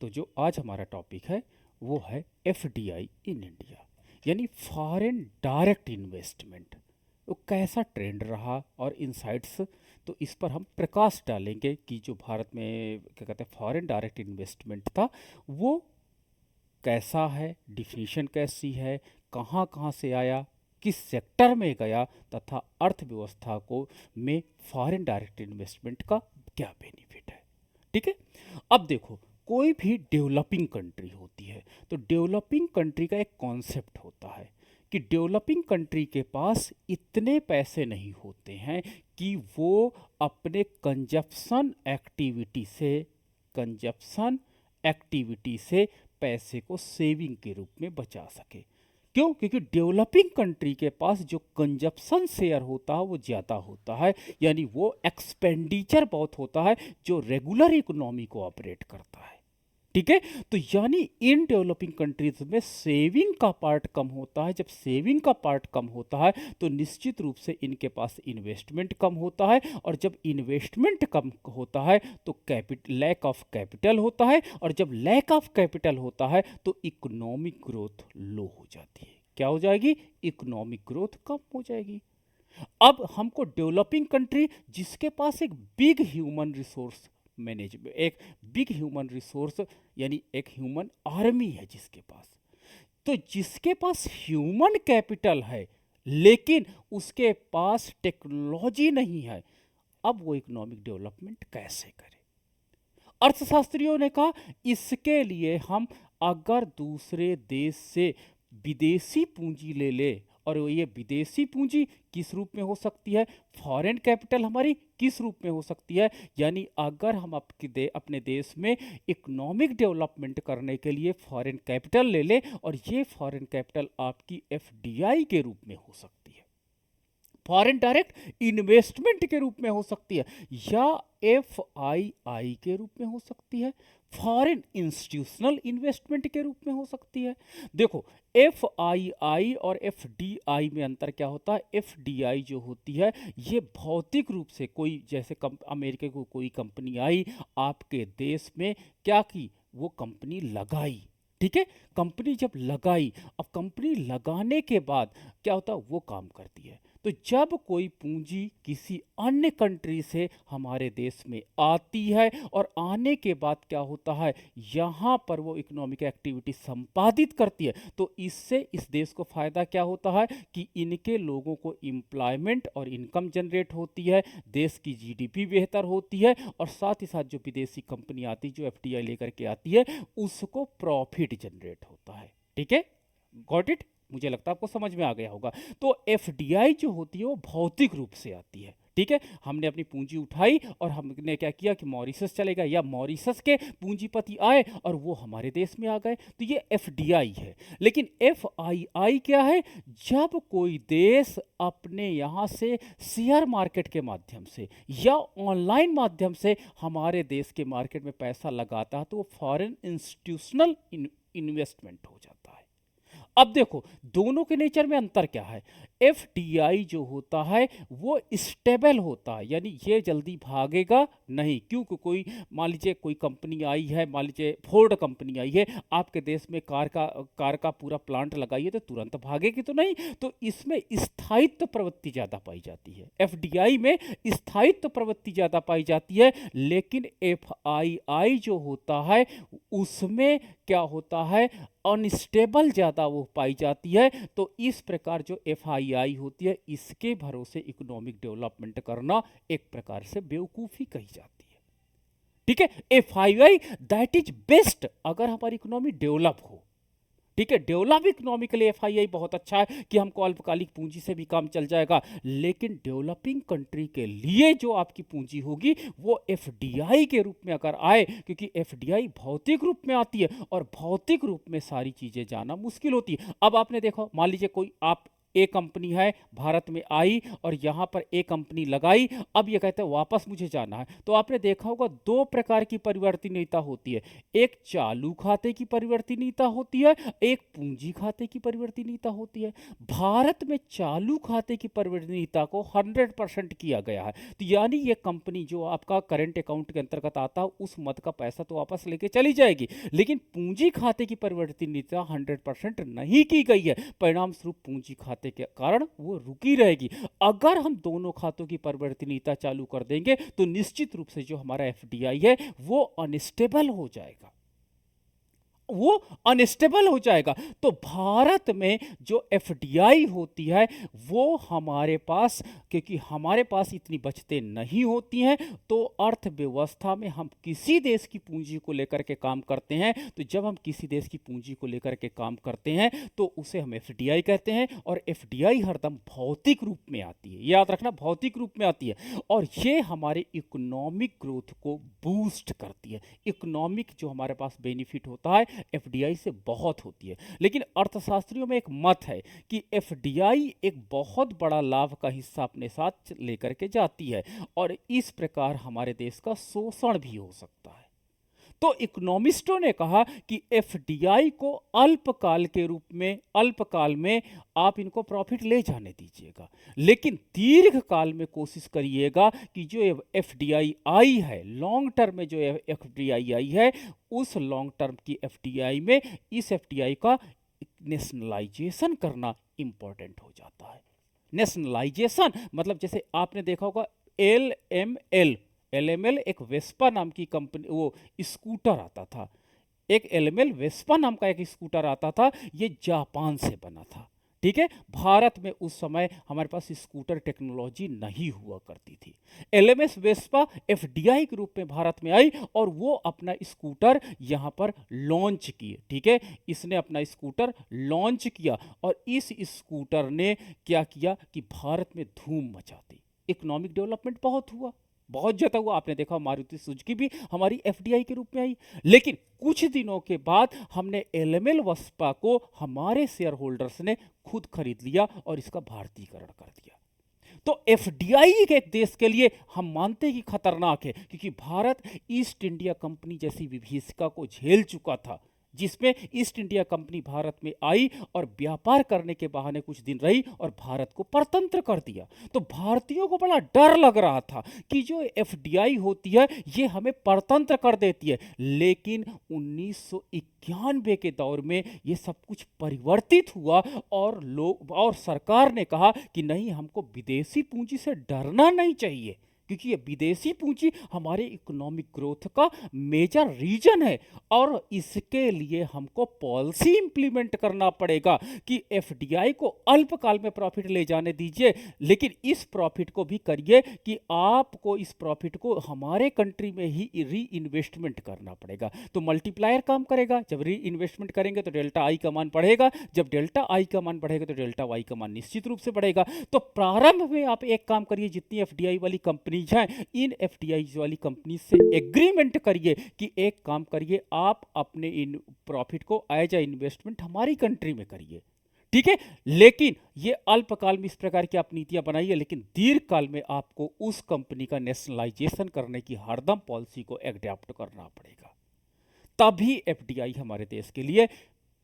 तो जो आज हमारा टॉपिक है वो है एफडीआई इन इंडिया, यानी फॉरेन डायरेक्ट इन्वेस्टमेंट। वो कैसा ट्रेंड रहा और इनसाइट्स, तो इस पर हम प्रकाश डालेंगे कि जो भारत में क्या कहते हैं फॉरेन डायरेक्ट इन्वेस्टमेंट था वो कैसा है, डिफिनीशन कैसी है, कहाँ कहाँ से आया, किस सेक्टर में गया, तथा अर्थव्यवस्था को में फॉरेन डायरेक्ट इन्वेस्टमेंट का क्या बेनिफिट है। ठीक है। अब देखो, कोई भी डेवलपिंग कंट्री होती है तो डेवलपिंग कंट्री का एक कॉन्सेप्ट होता है कि डेवलपिंग कंट्री के पास इतने पैसे नहीं होते हैं कि वो अपने कंजप्शन एक्टिविटी से पैसे को सेविंग के रूप में बचा सके। क्यों? क्योंकि डेवलपिंग कंट्री के पास जो कंजप्शन शेयर होता है वो ज़्यादा होता है, यानी वो एक्सपेंडिचर बहुत होता है जो रेगुलर इकोनॉमी को ऑपरेट करता है। ठीक है। तो यानी इन डेवलपिंग कंट्रीज में सेविंग का पार्ट कम होता है। जब सेविंग का पार्ट कम होता है तो निश्चित रूप से इनके पास इन्वेस्टमेंट कम होता है, और जब इन्वेस्टमेंट कम होता है तो लैक ऑफ कैपिटल होता है, और जब लैक ऑफ कैपिटल होता है तो इकोनॉमिक ग्रोथ लो हो जाती है। क्या हो जाएगी? इकोनॉमिक ग्रोथ कम हो जाएगी। अब हमको डेवलपिंग कंट्री जिसके पास एक बिग ह्यूमन रिसोर्स मैनेजमेंट, एक बिग ह्यूमन रिसोर्स यानी एक ह्यूमन आर्मी है जिसके पास, तो जिसके पास ह्यूमन कैपिटल है लेकिन उसके पास टेक्नोलॉजी नहीं है, अब वो इकोनॉमिक डेवलपमेंट कैसे करे? अर्थशास्त्रियों ने कहा इसके लिए हम अगर दूसरे देश से विदेशी पूंजी ले ले, और ये विदेशी पूंजी किस रूप में हो सकती है, फॉरेन कैपिटल हमारी किस रूप में हो सकती है, यानी अगर हम अपने देश में इकोनॉमिक डेवलपमेंट करने के लिए फॉरेन कैपिटल ले लें, और ये फॉरेन कैपिटल आपकी एफडीआई के रूप में हो सकती है, फॉरेन डायरेक्ट इन्वेस्टमेंट के रूप में हो सकती है, या एफआईआई के रूप में हो सकती है, फॉरेन इंस्टीट्यूशनल इन्वेस्टमेंट के रूप में हो सकती है। देखो, एफआईआई और एफडीआई में अंतर क्या होता है? एफडीआई जो होती है ये भौतिक रूप से कोई, जैसे अमेरिका को कोई कंपनी आई आपके देश में, क्या की? वो कंपनी लगाई। ठीक है। कंपनी जब लगाई, अब कंपनी लगाने के बाद क्या होता है? वो काम करती है। तो जब कोई पूंजी किसी अन्य कंट्री से हमारे देश में आती है और आने के बाद क्या होता है, यहाँ पर वो इकोनॉमिक एक्टिविटी संपादित करती है, तो इससे इस देश को फ़ायदा क्या होता है कि इनके लोगों को एम्प्लॉयमेंट और इनकम जनरेट होती है, देश की जीडीपी बेहतर होती है, और साथ ही साथ जो विदेशी कंपनी आती, जो एफडीआई लेकर के आती है, उसको प्रॉफिट जनरेट होता है। ठीक है। Got it? मुझे लगता है आपको समझ में आ गया होगा। तो एफडीआई जो होती है वो भौतिक रूप से आती है। ठीक है। हमने अपनी पूंजी उठाई और हमने क्या किया कि मॉरिशस चले गए, या मॉरिशस के पूंजीपति आए और वो हमारे देश में आ गए, तो ये एफडीआई है। लेकिन एफआईआई क्या है? जब कोई देश अपने यहाँ से शेयर मार्केट के माध्यम से या ऑनलाइन माध्यम से हमारे देश के मार्केट में पैसा लगाता है तो वो फॉरेन इंस्टीट्यूशनल इन्वेस्टमेंट हो जाता है। अब देखो, दोनों के नेचर में अंतर क्या है? एफडीआई जो होता है वो स्टेबल होता है, यानी ये जल्दी भागेगा नहीं। क्योंकि कोई, मान लीजिए कोई कंपनी आई है, मान लीजिए फोर्ड कंपनी आई है आपके देश में, कार का पूरा प्लांट लगाइए, तो तुरंत भागेगी तो नहीं। तो इसमें स्थायित्व प्रवृत्ति ज़्यादा पाई जाती है, एफडीआई में स्थायित्व प्रवृत्ति ज़्यादा पाई जाती है। लेकिन एफआईआई जो होता है उसमें क्या होता है, अनस्टेबल ज़्यादा वो पाई जाती है। तो इस प्रकार जो एफआईआई होती है इसके भरोसे इकोनॉमिक डेवलपमेंट करना एक प्रकार से बेवकूफ़ी कही जाती है। ठीक है। एफआईआई दैट इज बेस्ट अगर हमारी इकोनॉमी डेवलप हो। ठीक है। डेवलप इकोनॉमी के लिए एफआईआई बहुत अच्छा है कि हमको अल्पकालिक पूंजी से भी काम चल जाएगा, लेकिन डेवलपिंग कंट्री के लिए जो आपकी पूंजी होगी वो एफडीआई के रूप में अगर आए, क्योंकि एफडीआई भौतिक रूप में आती है और भौतिक रूप में सारी चीज़ें जाना मुश्किल होती है। अब आपने देखो, मान लीजिए कोई आप ए कंपनी है, भारत में आई और यहाँ पर ए कंपनी लगाई, अब ये कहते हैं वापस मुझे जाना है। तो आपने देखा होगा दो प्रकार की परिवर्तनीयता होती है, एक चालू खाते की परिवर्तनीयता होती है, एक पूंजी खाते की परिवर्तनीयता होती है। भारत में चालू खाते की परिवर्तनीयता को 100% किया गया है, तो यानी ये कंपनी जो आपका करंट अकाउंट के अंतर्गत आता है उस मद का पैसा तो वापस लेके चली जाएगी, लेकिन पूंजी खाते की परिवर्तनीयता 100% नहीं की गई है, परिणाम स्वरूप पूंजी खाते के कारण वो रुकी रहेगी। अगर हम दोनों खातों की परिवर्तनीयता चालू कर देंगे तो निश्चित रूप से जो हमारा एफडीआई है वो अनस्टेबल हो जाएगा, वो अनस्टेबल हो जाएगा। तो भारत में जो एफडीआई होती है वो हमारे पास, क्योंकि हमारे पास इतनी बचतें नहीं होती हैं, तो अर्थव्यवस्था में हम किसी देश की पूंजी को लेकर के काम करते हैं, तो जब हम किसी देश की पूंजी को लेकर के काम करते हैं तो उसे हम एफडीआई कहते हैं, और एफडीआई हरदम भौतिक रूप में आती है, याद रखना भौतिक रूप में आती है, और ये हमारे इकोनॉमिक ग्रोथ को बूस्ट करती है। इकोनॉमिक जो हमारे पास बेनिफिट होता है एफडीआई से बहुत होती है। लेकिन अर्थशास्त्रियों में एक मत है कि एफडीआई एक बहुत बड़ा लाभ का हिस्सा अपने साथ लेकर के जाती है, और इस प्रकार हमारे देश का शोषण भी हो सकता है। तो इकोनॉमिस्टों ने कहा कि एफडीआई को अल्पकाल में आप इनको प्रॉफिट ले जाने दीजिएगा, लेकिन दीर्घ काल में कोशिश करिएगा कि जो एफडीआई आई है, लॉन्ग टर्म में जो एफडीआई आई है, उस लॉन्ग टर्म की एफडीआई में इस एफडीआई का नेशनलाइजेशन करना इंपॉर्टेंट हो जाता है। नेशनलाइजेशन मतलब जैसे आपने देखा होगा एलएमएल एक वेस्पा नाम की कंपनी, वो स्कूटर आता था, एक एलएमएल वेस्पा नाम का एक स्कूटर आता था, ये जापान से बना था, ठीक है। भारत में उस समय हमारे पास स्कूटर टेक्नोलॉजी नहीं हुआ करती थी। एलएमएस वेस्पा एफडीआई के रूप में भारत में आई और वो अपना स्कूटर यहाँ पर लॉन्च किए, ठीक है। इसने अपना स्कूटर लॉन्च किया और इस स्कूटर ने क्या किया कि भारत में धूम मचा दी, इकोनॉमिक डेवलपमेंट बहुत हुआ, बहुत ज्यादा हुआ। आपने देखा मारुति सुजुकी भी हमारी एफडीआई के रूप में आई, लेकिन कुछ दिनों के बाद हमने एलएमएल वेस्पा को हमारे शेयर होल्डर्स ने खुद खरीद लिया और इसका भारतीयकरण कर दिया। तो एफडीआई एक देश के लिए हम मानते हैं कि खतरनाक है, क्योंकि भारत ईस्ट इंडिया कंपनी जैसी विभीषिका को झेल चुका था, जिसमें ईस्ट इंडिया कंपनी भारत में आई और व्यापार करने के बहाने कुछ दिन रही और भारत को परतंत्र कर दिया। तो भारतीयों को बड़ा डर लग रहा था कि जो एफडीआई होती है ये हमें परतंत्र कर देती है, लेकिन 1991 के दौर में ये सब कुछ परिवर्तित हुआ और सरकार ने कहा कि नहीं, हमको विदेशी पूंजी से डरना नहीं चाहिए, क्योंकि ये विदेशी पूंजी हमारे इकोनॉमिक ग्रोथ का मेजर रीजन है, और इसके लिए हमको पॉलिसी इंप्लीमेंट करना पड़ेगा कि एफडीआई को अल्पकाल में प्रॉफिट ले जाने दीजिए, लेकिन इस प्रॉफिट को भी करिए कि आपको इस प्रॉफिट को हमारे कंट्री में ही री इन्वेस्टमेंट करना पड़ेगा। तो मल्टीप्लायर काम करेगा, जब री इन्वेस्टमेंट करेंगे तो डेल्टा आई का मान बढ़ेगा, जब डेल्टा आई का मान बढ़ेगा तो डेल्टा वाई का मान निश्चित रूप से बढ़ेगा। तो प्रारंभ में आप एक काम करिए, जितनी एफडीआई वाली कंपनी हैं, इन एफडीआई वाली कंपनी से एग्रीमेंट करिए कि एक काम करिए, आप अपने इन प्रॉफिट को एज ए इन्वेस्टमेंट हमारी कंट्री में करिए, ठीक है। लेकिन ये अल्पकाल में इस प्रकार की आप नीतियां बनाइए, लेकिन दीर्घ काल में आपको उस कंपनी का नेशनलाइजेशन करने की हरदम पॉलिसी को एडॉप्ट करना पड़ेगा, तभी एफडीआई हमारे देश के लिए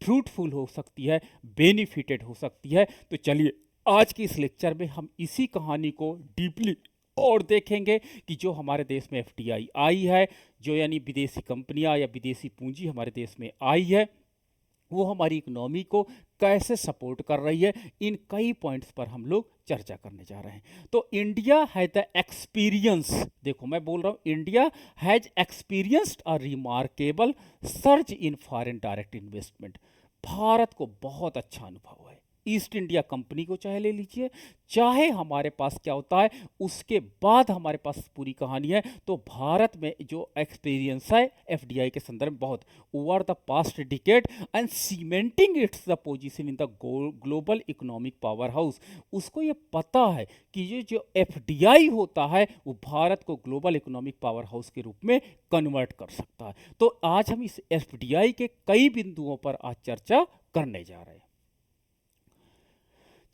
फ्रूटफुल हो सकती है, बेनिफिटेड हो सकती है। तो चलिए आज की इस लेक्चर में हम इसी कहानी को डीपली और देखेंगे कि जो हमारे देश में एफडीआई आई है, जो यानी विदेशी कंपनियां या विदेशी पूंजी हमारे देश में आई है, वो हमारी इकोनॉमी को कैसे सपोर्ट कर रही है, इन कई पॉइंट्स पर हम लोग चर्चा करने जा रहे हैं। तो इंडिया हैज द एक्सपीरियंस, देखो मैं बोल रहा हूं, India has experienced a remarkable surge in foreign direct investment. Bharat को बहुत अच्छा अनुभव है, ईस्ट इंडिया कंपनी को चाहे ले लीजिए, चाहे हमारे पास क्या होता है उसके बाद हमारे पास पूरी कहानी है। तो भारत में जो एक्सपीरियंस है एफडीआई के संदर्भ में बहुत over the past decade and cementing it's the position in the global economic power house, उसको ये पता है कि ये जो एफडीआई होता है वो भारत को ग्लोबल इकोनॉमिक पावर हाउस के रूप में कन्वर्ट कर सकता है। तो आज हम इस एफडीआई के कई बिंदुओं पर आज चर्चा करने जा रहे हैं।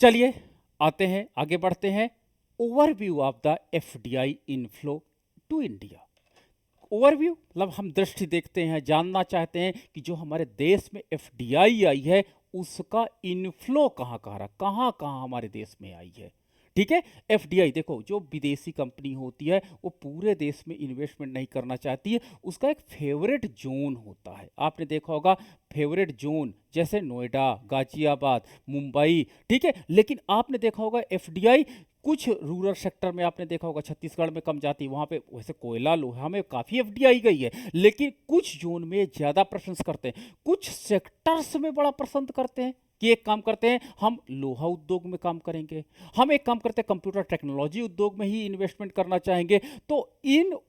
चलिए आते हैं, आगे बढ़ते हैं। Overview of the FDI inflow to India. Overview मतलब हम दृष्टि देखते हैं, जानना चाहते हैं कि जो हमारे देश में एफडीआई आई है उसका इनफ्लो कहाँ कहाँ रहा, कहाँ कहाँ हमारे देश में आई है। ठीक है, एफडीआई देखो, जो विदेशी कंपनी होती है वो पूरे देश में इन्वेस्टमेंट नहीं करना चाहती है, उसका एक फेवरेट जोन होता है। आपने देखा होगा फेवरेट जोन जैसे नोएडा, गाजियाबाद, मुंबई, ठीक है। लेकिन आपने देखा होगा एफडीआई कुछ रूरल सेक्टर में, आपने देखा होगा छत्तीसगढ़ में कम जाती है, वहाँ पे वैसे कोयला लोहा में काफ़ी एफडीआई गई है, लेकिन कुछ जोन में ज़्यादा प्रेफरेंस करते हैं, कुछ सेक्टर्स में बड़ा पसंद करते हैं कि एक काम करते हैं हम लोहा उद्योग में काम करेंगे, हम एक काम करते हैं कंप्यूटर टेक्नोलॉजी उद्योग में ही इन्वेस्टमेंट करना चाहेंगे। तो इन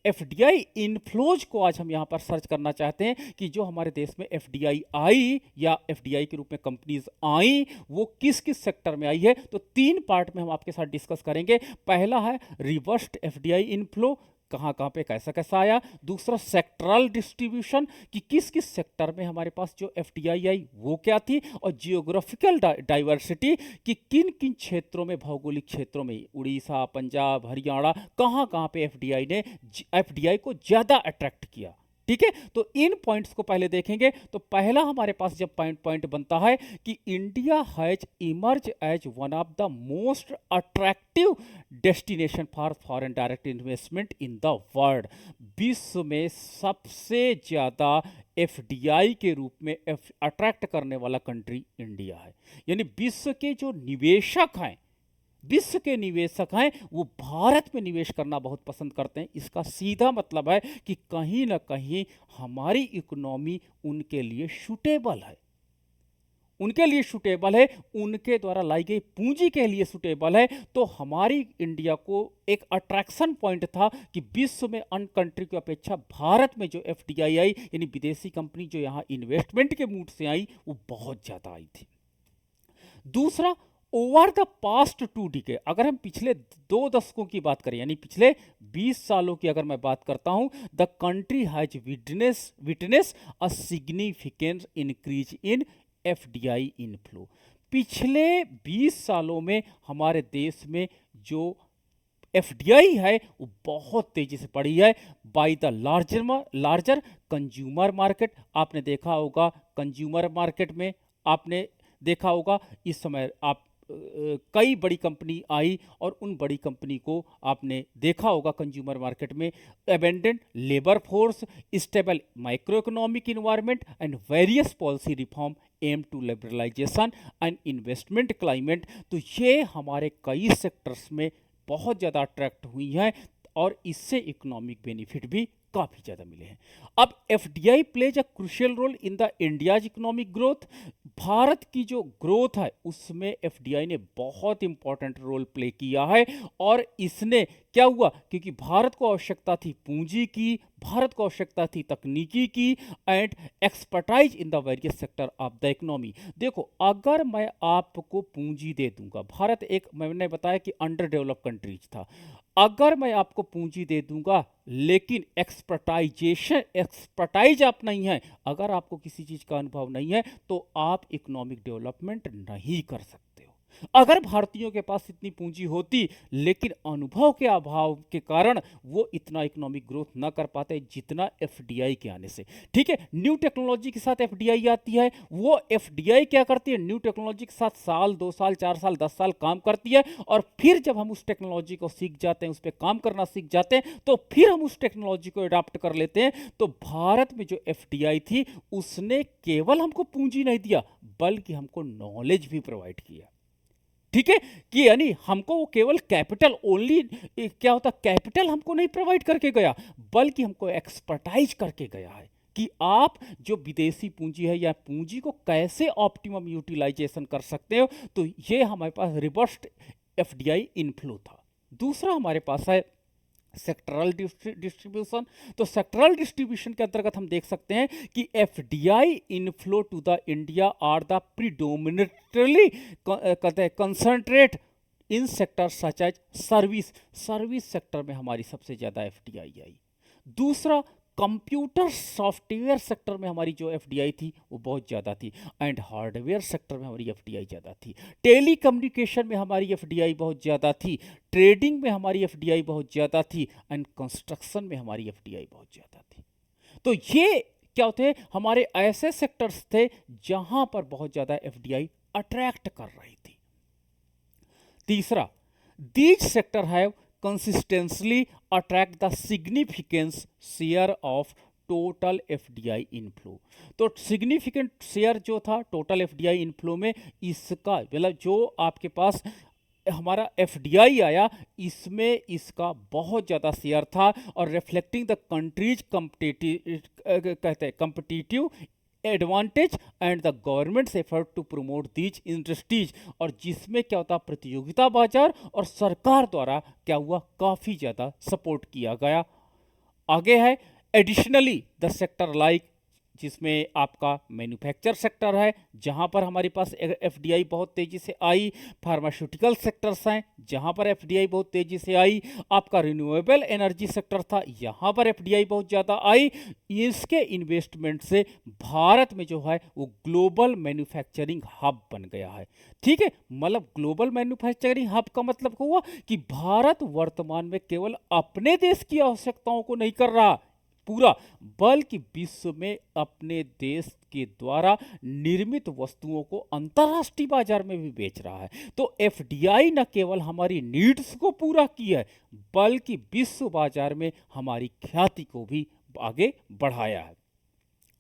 एफडीआई इनफ्लोज को आज हम यहाँ पर सर्च करना चाहते हैं कि जो हमारे देश में एफडीआई आई या एफडीआई के रूप में कंपनीज आई वो किस किस सेक्टर में आई है। तो 3 पार्ट में हम आपके साथ डिस्कस करेंगे। पहला है रिवर्स्ड एफडीआई इनफ्लो, कहाँ कहाँ पे कैसा कैसा आया। दूसरा सेक्टरल डिस्ट्रीब्यूशन कि किस किस सेक्टर में हमारे पास जो एफडीआई आई वो क्या थी। और जियोग्राफिकल डाइवर्सिटी कि किन किन क्षेत्रों में, भौगोलिक क्षेत्रों में, उड़ीसा, पंजाब, हरियाणा, कहाँ कहाँ पे एफडीआई ने एफडीआई को ज़्यादा अट्रैक्ट किया। ठीक है, तो इन पॉइंट्स को पहले देखेंगे। तो पहला हमारे पास जब पॉइंट बनता है कि India has emerge as one of the most attractive destination for foreign direct investment in the world. विश्व में सबसे ज़्यादा एफडीआई के रूप में अट्रैक्ट करने वाला कंट्री इंडिया है। यानी विश्व के जो निवेशक हैं, विश्व के निवेशक हैं, वो भारत में निवेश करना बहुत पसंद करते हैं। इसका सीधा मतलब है कि कहीं ना कहीं हमारी इकोनॉमी उनके लिए सूटेबल है, उनके लिए सूटेबल है, उनके द्वारा लाई गई पूंजी के लिए सूटेबल है। तो हमारी इंडिया को एक अट्रैक्शन पॉइंट था कि विश्व में अन्य कंट्री की अपेक्षा भारत में जो एफडीआई आई यानी विदेशी कंपनी जो यहाँ इन्वेस्टमेंट के मूड से आई वो बहुत ज़्यादा आई थी। दूसरा, ओवर द पास्ट 2 डिकेड, अगर हम पिछले 2 दशकों की बात करें यानी पिछले 20 सालों की अगर मैं बात करता हूं, the country has witness a significant increase in FDI inflow. पिछले 20 सालों में हमारे देश में जो एफडीआई है वो बहुत तेजी से बढ़ी है by the larger consumer market. आपने देखा होगा कंज्यूमर मार्केट में, आपने देखा होगा इस समय आप कई बड़ी कंपनी आई और उन बड़ी कंपनी को आपने देखा होगा कंज्यूमर मार्केट में abundant labour force, stable micro economic environment and various policy reform aim to liberalisation and investment climate. तो ये हमारे कई सेक्टर्स में बहुत ज़्यादा अट्रैक्ट हुई हैं और इससे इकोनॉमिक बेनिफिट भी काफ़ी ज़्यादा मिले हैं। अब FDI plays a crucial role in the India's economic growth. भारत की जो ग्रोथ है उसमें एफडीआई ने बहुत इंपॉर्टेंट रोल प्ले किया है। और इसने क्या हुआ, क्योंकि भारत को आवश्यकता थी पूंजी की, भारत को आवश्यकता थी तकनीकी की and expertise in the various sector of the economy. देखो, अगर मैं आपको पूंजी दे दूंगा, भारत एक, मैंने बताया कि अंडर डेवलप कंट्रीज था, अगर मैं आपको पूंजी दे दूंगा लेकिन एक्सपर्टाइज आप नहीं है, अगर आपको किसी चीज का अनुभव नहीं है तो आप इकोनॉमिक डेवलपमेंट नहीं कर सकते हो। अगर भारतीयों के पास इतनी पूंजी होती लेकिन अनुभव के अभाव के कारण वो इतना इकोनॉमिक ग्रोथ ना कर पाते जितना एफडीआई के आने से। ठीक है, न्यू टेक्नोलॉजी के साथ एफडीआई आती है, वो एफडीआई क्या करती है, न्यू टेक्नोलॉजी के साथ साल 2 साल 4 साल 10 साल काम करती है और फिर जब हम उस टेक्नोलॉजी को सीख जाते हैं, उस पर काम करना सीख जाते हैं, तो फिर हम उस टेक्नोलॉजी को अडॉप्ट कर लेते हैं। तो भारत में जो एफडीआई थी उसने केवल हमको पूंजी नहीं दिया बल्कि हमको नॉलेज भी प्रोवाइड किया। ठीक है, कि यानी हमको वो केवल कैपिटल ओनली, क्या होता, कैपिटल हमको नहीं प्रोवाइड करके गया बल्कि हमको एक्सपर्टाइज करके गया है कि आप जो विदेशी पूंजी है या पूंजी को कैसे ऑप्टिमम यूटिलाइजेशन कर सकते हो। तो ये हमारे पास रिवर्स्ड एफडीआई इनफ्लो था। दूसरा हमारे पास है सेक्टरल डिस्ट्रीब्यूशन। तो सेक्टरल डिस्ट्रीब्यूशन के अंतर्गत हम देख सकते हैं कि FDI inflow to the India are the predominantly concentrate in sector such as service. Service sector में हमारी सबसे ज़्यादा एफडीआई आई। दूसरा, कंप्यूटर सॉफ्टवेयर सेक्टर में हमारी जो एफडीआई थी वो बहुत ज़्यादा थी, एंड हार्डवेयर सेक्टर में हमारी एफडीआई ज़्यादा थी। टेली कम्युनिकेशन में हमारी एफडीआई बहुत ज़्यादा थी, ट्रेडिंग में हमारी एफडीआई बहुत ज़्यादा थी, एंड कंस्ट्रक्शन में हमारी एफडीआई बहुत ज़्यादा थी। तो ये क्या होते हैं, हमारे ऐसे सेक्टर्स थे जहां पर बहुत ज़्यादा एफडीआई अट्रैक्ट कर रही थी। तीसरा, these sector have consistently attract the significant share of total FDI inflow. तो सिग्निफिकेंट शेयर जो था टोटल एफडीआई इनफ्लो में, इसका मतलब जो आपके पास हमारा एफडीआई आया इसमें इसका बहुत ज़्यादा शेयर था, और रिफ्लेक्टिंग द कंट्रीज कहते हैं competitive advantage and the government's effort to promote these industries, और जिसमें क्या होता प्रतियोगिता बाजार और सरकार द्वारा क्या हुआ काफ़ी ज़्यादा सपोर्ट किया गया। आगे है एडिशनली द सेक्टर लाइक, जिसमें आपका मैन्युफैक्चर सेक्टर है जहां पर हमारे पास एफडीआई बहुत तेज़ी से आई, फार्मास्यूटिकल सेक्टर्स हैं जहां पर एफडीआई बहुत तेज़ी से आई, आपका रिन्यूएबल एनर्जी सेक्टर था यहां पर एफडीआई बहुत ज़्यादा आई। इसके इन्वेस्टमेंट से भारत में जो है वो ग्लोबल मैन्युफैक्चरिंग हब बन गया है। ठीक है, मतलब ग्लोबल मैन्युफैक्चरिंग हब का मतलब हुआ कि भारत वर्तमान में केवल अपने देश की आवश्यकताओं को नहीं कर रहा पूरा, बल्कि विश्व में अपने देश के द्वारा निर्मित वस्तुओं को अंतर्राष्ट्रीय बाजार में भी बेच रहा है। तो एफडीआई न केवल हमारी नीड्स को पूरा किया है, बल्कि विश्व बाजार में हमारी ख्याति को भी आगे बढ़ाया है।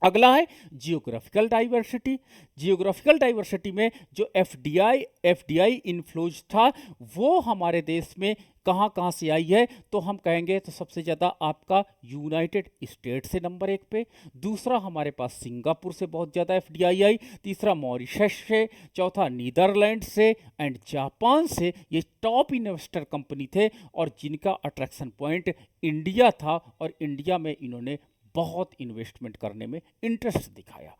अगला है जियोग्राफिकल डाइवर्सिटी। जियोग्राफिकल डाइवर्सिटी में जो एफडीआई इन्फ्लोज था वो हमारे देश में कहाँ कहाँ से आई है, तो हम कहेंगे तो सबसे ज़्यादा आपका यूनाइटेड स्टेट से नंबर 1 पे, दूसरा हमारे पास सिंगापुर से बहुत ज़्यादा एफडीआई आई, तीसरा मॉरिशस से, चौथा नीदरलैंड से, एंड जापान से। ये टॉप इन्वेस्टर कंपनी थे और जिनका अट्रैक्शन पॉइंट इंडिया था, और इंडिया में इन्होंने बहुत इन्वेस्टमेंट करने में इंटरेस्ट दिखाया।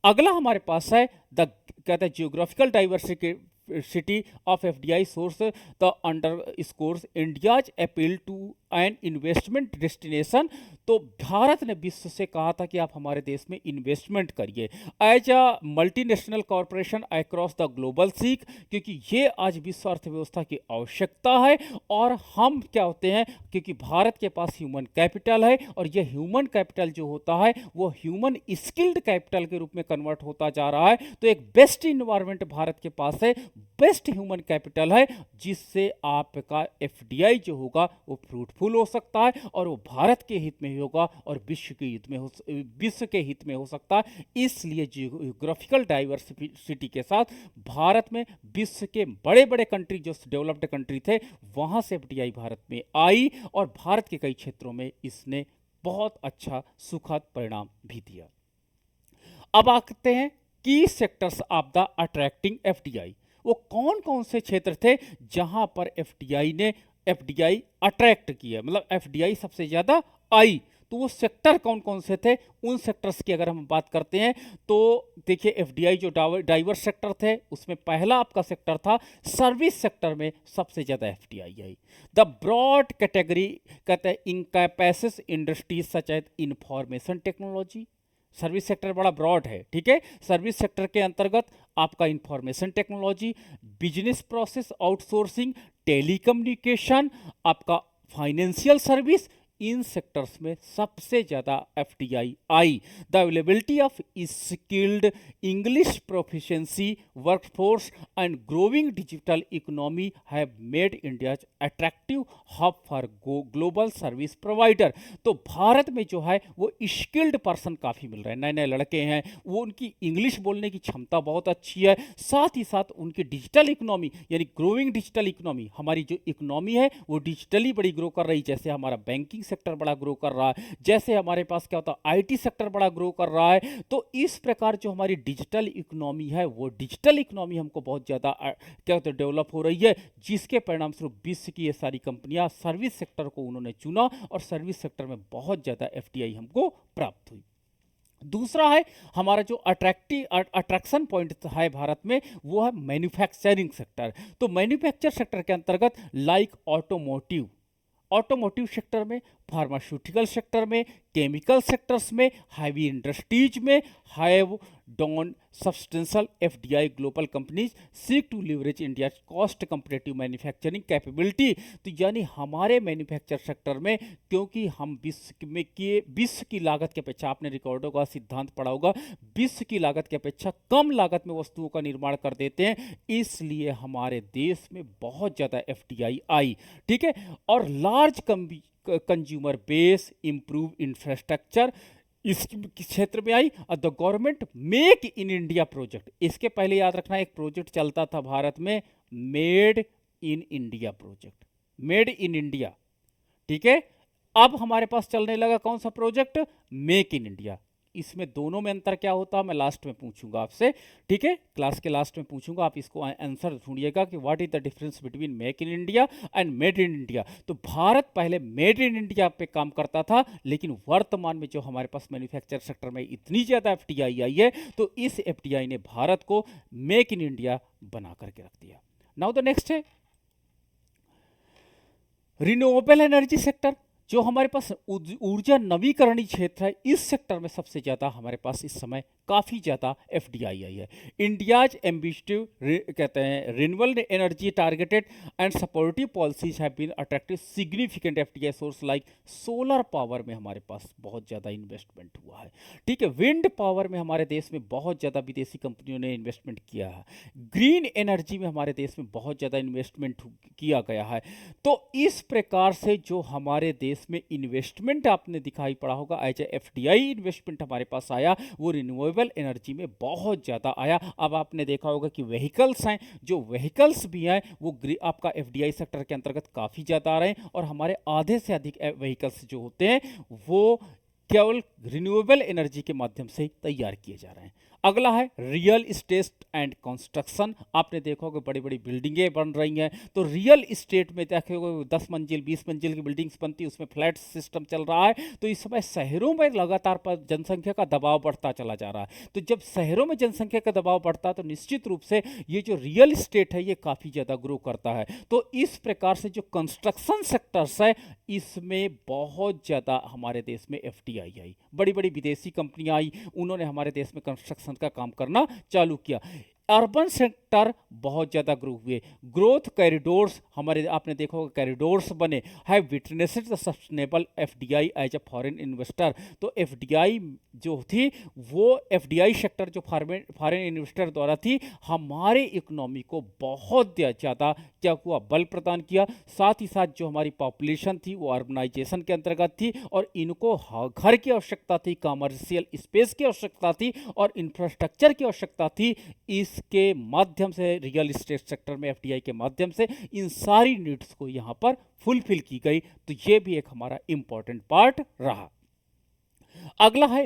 अगला हमारे पास है कहते हैं geographical diversity of FDI source the underscores India's appeal to an investment destination. तो भारत ने विश्व से कहा था कि आप हमारे देश में इन्वेस्टमेंट करिए as a multinational corporation across the global seek, क्योंकि ये आज विश्व अर्थव्यवस्था की आवश्यकता है। और हम क्या होते हैं, क्योंकि भारत के पास ह्यूमन कैपिटल है, और ये ह्यूमन कैपिटल जो होता है वो ह्यूमन स्किल्ड कैपिटल के रूप में कन्वर्ट होता जा रहा है। तो एक बेस्ट इन्वायरमेंट भारत के पास है, बेस्ट ह्यूमन कैपिटल है, जिससे आपका एफडीआई जो होगा वो फ्रूटफुल हो सकता है, और वो भारत के हित में होगा और विश्व के हित में हो सकता है। इसलिए जियोग्राफिकल डाइवर्सिटी के साथ भारत में विश्व के बड़े बड़े कंट्री जो डेवलप्ड कंट्री थे वहां से एफडीआई भारत में आई, और भारत के कई क्षेत्रों में इसने बहुत अच्छा सुखद परिणाम भी दिया। अब आते हैं की sectors of the attracting FDI. वो कौन कौन से क्षेत्र थे जहां पर एफडीआई अट्रैक्ट किया, मतलब एफडीआई सबसे ज्यादा आई, तो वो सेक्टर कौन कौन से थे। उन सेक्टर्स की अगर हम बात करते हैं तो देखिए एफडीआई जो डाइवर्स सेक्टर थे उसमें पहला आपका सेक्टर था सर्विस सेक्टर में सबसे ज़्यादा एफडीआई आई। द ब्रॉड कैटेगरी कहते हैं encompasses industries such as information technology. Service sector बड़ा ब्रॉड है, ठीक है। सर्विस सेक्टर के अंतर्गत आपका information technology, business process outsourcing, telecommunication, आपका फाइनेंशियल सर्विस, इन सेक्टर्स में सबसे ज़्यादा एफडीआई आई। The availability of skilled English proficiency workforce and growing digital economy have made India attractive hub for global service provider. तो भारत में जो है वो स्किल्ड पर्सन काफ़ी मिल रहे हैं, नए नए लड़के हैं, वो उनकी इंग्लिश बोलने की क्षमता बहुत अच्छी है, साथ ही साथ उनकी डिजिटल इकोनॉमी यानी ग्रोइंग डिजिटल इकोनॉमी, हमारी जो इकोनॉमी है वो डिजिटली बड़ी ग्रो कर रही, जैसे हमारा बैंकिंग सेक्टर बड़ा ग्रो कर रहा है, जैसे हमारे पास क्या होता है आईटी सेक्टर बड़ा ग्रो कर रहा है। तो इस प्रकार जो हमारी डिजिटल इकोनॉमी है वो डिजिटल इकोनॉमी हमको बहुत ज़्यादा क्या होता है डेवलप हो रही है, जिसके परिणाम स्वरूप विश्व की ये सारी कंपनियां सर्विस सेक्टर को उन्होंने चुना और सर्विस सेक्टर में बहुत ज़्यादा एफडीआई हमको प्राप्त हुई। दूसरा है हमारा जो अट्रैक्शन पॉइंट है भारत में वो है मैन्युफैक्चरिंग सेक्टर। तो मैन्युफैक्चर सेक्टर के अंतर्गत लाइक ऑटोमोटिव, ऑटोमोटिव सेक्टर में, फार्मास्यूटिकल सेक्टर में, केमिकल सेक्टर्स में, हैवी इंडस्ट्रीज में have drawn substantial FDI global companies seek to leverage India cost competitive manufacturing capability. तो यानी हमारे मैन्युफैक्चर सेक्टर में, क्योंकि हम विश्व की लागत की अपेक्षा, आपने रिकॉर्डों का सिद्धांत पढ़ा होगा, विश्व की लागत की अपेक्षा कम लागत में वस्तुओं का निर्माण कर देते हैं, इसलिए हमारे देश में बहुत ज़्यादा एफडीआई आई। ठीक है, और large consumer base, improve infrastructure इस क्षेत्र में आई। और the government make in India project, इसके पहले याद रखना एक प्रोजेक्ट चलता था भारत में, made in India project, made in India. ठीक है, अब हमारे पास चलने लगा कौन सा प्रोजेक्ट, मेक इन इंडिया। इसमें दोनों में अंतर क्या होता है मैं लास्ट में पूछूंगा आपसे। ठीक है, क्लास के लास्ट में पूछूंगा, आप इसको आंसर ढूंढिएगा कि what is the difference between make in India and made in India. तो भारत पहले मेड इन इंडिया पे काम करता था, लेकिन वर्तमान में जो हमारे पास मैन्युफैक्चर सेक्टर में इतनी ज़्यादा एफडीआई आई है, तो इस एफडीआई ने भारत को मेक इन इंडिया बना करके रख दिया। नाउ द नेक्स्ट है रिन्यूएबल एनर्जी सेक्टर। जो हमारे पास ऊर्जा नवीकरणीय क्षेत्र है, इस सेक्टर में सबसे ज़्यादा हमारे पास इस समय काफ़ी ज़्यादा एफडीआई आई है। इंडियाज एम्बिशिव कहते हैं renewable energy targeted and supportive policies have been attractive significant FDI source like solar power में हमारे पास बहुत ज़्यादा इन्वेस्टमेंट हुआ है। ठीक है, विंड पावर में हमारे देश में बहुत ज़्यादा विदेशी कंपनियों ने इन्वेस्टमेंट किया है। ग्रीन एनर्जी में हमारे देश में बहुत ज़्यादा इन्वेस्टमेंट किया गया है। तो इस प्रकार से जो हमारे देश में इन्वेस्टमेंट आपने दिखाई पड़ा होगा, एज एफडीआई इन्वेस्टमेंट हमारे पास आया, वो रिन्यूएबल एनर्जी में बहुत ज़्यादा आया। अब आपने देखा होगा कि व्हीकल्स हैं, जो व्हीकल्स भी हैं वो आपका एफडीआई सेक्टर के अंतर्गत काफ़ी ज़्यादा आ रहे हैं, और हमारे आधे से अधिक व्हीकल्स जो होते हैं वो केवल रिन्यूएबल एनर्जी के माध्यम से तैयार किए जा रहे हैं। अगला है रियल इस्टेट एंड कंस्ट्रक्शन। आपने देखा होगा बड़ी बड़ी बिल्डिंगें बन रही हैं, तो रियल इस्टेट में देखोगे 10 मंजिल 20 मंजिल की बिल्डिंग्स बनती है, उसमें फ्लैट सिस्टम चल रहा है। तो इस समय शहरों में लगातार पर जनसंख्या का दबाव बढ़ता चला जा रहा है। तो जब शहरों में जनसंख्या का दबाव बढ़ता है, तो निश्चित रूप से ये जो रियल इस्टेट है ये काफ़ी ज़्यादा ग्रो करता है। तो इस प्रकार से जो कंस्ट्रक्शन सेक्टर्स है, इसमें बहुत ज़्यादा हमारे देश में एफडीआई आई, बड़ी बड़ी विदेशी कंपनियां आई, उन्होंने हमारे देश में कंस्ट्रक्शन का काम करना चालू किया। अर्बन सेक्टर बहुत ज़्यादा ग्रो हुए, ग्रोथ कॉरिडोर्स हमारे, आपने देखा होगा कॉरिडोर्स बने, have witnessed the sustainable FDI as a foreign investor. तो एफडीआई जो थी वो एफडीआई सेक्टर जो फॉरेन इन्वेस्टर द्वारा थी, हमारे इकोनॉमी को बहुत ज़्यादा क्या हुआ, बल प्रदान किया। साथ ही साथ जो हमारी पॉपुलेशन थी वो अर्बनाइजेशन के अंतर्गत थी, और इनको घर की आवश्यकता थी, कमर्शियल स्पेस की आवश्यकता थी, और इंफ्रास्ट्रक्चर की आवश्यकता थी। इसके माध्यम से रियल एस्टेट सेक्टर में एफडीआई के माध्यम से इन सारी नीड्स को यहाँ पर फुलफिल की गई। तो ये भी एक हमारा इंपॉर्टेंट पार्ट रहा। अगला है